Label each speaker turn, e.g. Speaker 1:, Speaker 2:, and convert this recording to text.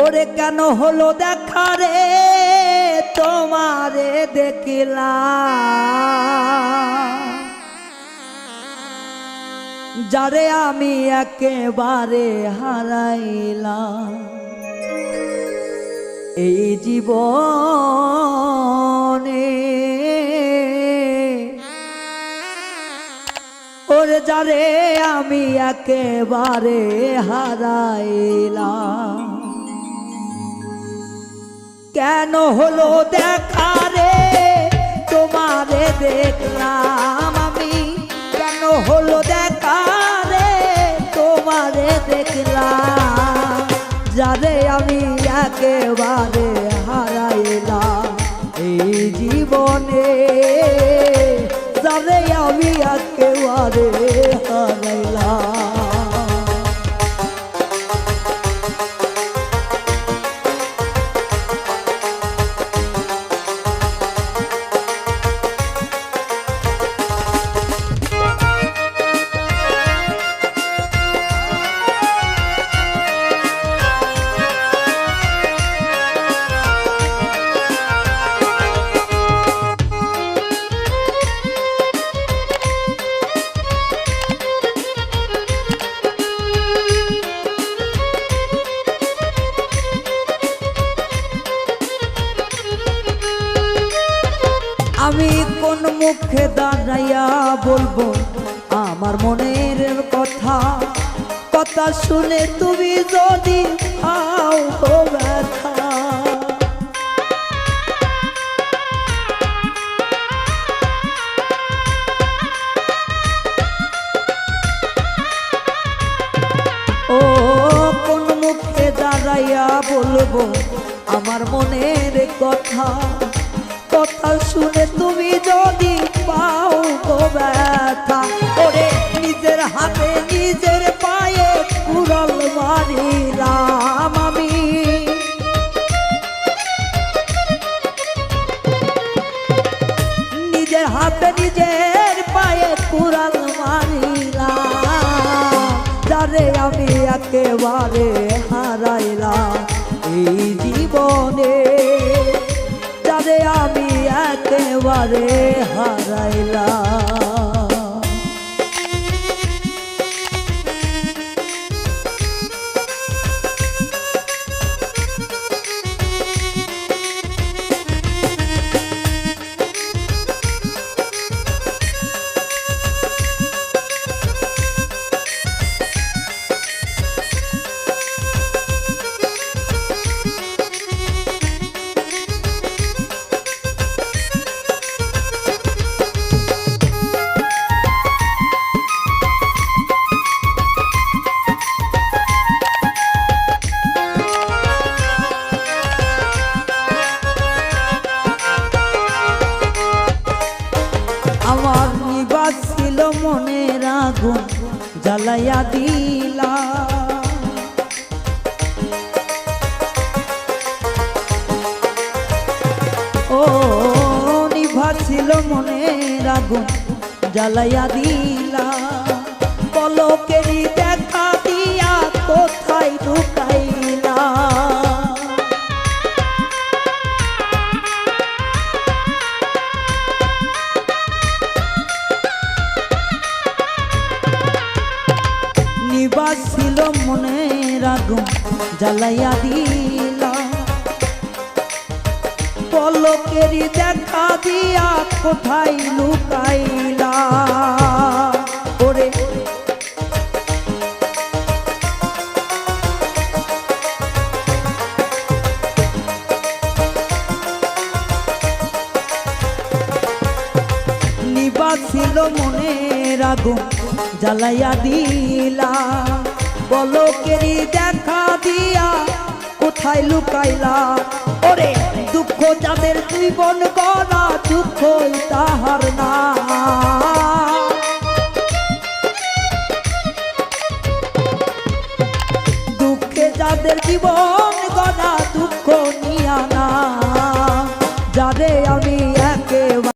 Speaker 1: ওরে কেন হলো দেখা রে তোমারে দেখলাম, যারে আমি একেবারে হারাইলাম এই জীবনে। ওরে যারে আমি একেবারে হারাইলাম, কেন হলো দেখা রে তোমারে দেখলাম আমি, কেন হলো দেখা রে তোমারে দেখলাম, যারে আমি একেবারে হারাইলাম এই জীবনে, যারে আমি একেবারে হারাইলাম। আমি কোন মুখে দাঁড়াইয়া বলবো আমার মনের কথা, কথা শুনে তুমি যদি পাও গো ব্যথা। ও কোন মুখে দাঁড়াইয়া বলবো আমার মনের কথা, কথা শুনে তুমি যদি পাও গো ব্যথা। ওরে নিজের হাতে নিজের পায়ে কুড়াল মারিলাম আমি, নিজের হাতে নিজের পায়ে কুড়াল মারিলাম, যারে আমি একেবারে হারাইলাম এই জীবনে, যারে আমি একেবারে হারাইলাম। আমার নিবাস ছিল মনের আগুন জ্বালাইয়া দিলা, ও নিবাস ছিল মনের আগুন জ্বালাইয়া দিলা, পলকেরই দেখা দিয়া কোথায় ঢুকাইলা। নিবাস ছিল মনের আগুন জ্বালাইয়া দিলা, পলকেরই দেখা দিয়া কোথায় লুকাইলা। ওরে নিবাস ছিল মনের আগুন জ্বালাইয়া দিলা, পলকেরই দেখা দিয়া কোথায় লুকাইলা। ওরে দুঃখ যাদের জীবন গড়া দুঃখ তাহার না।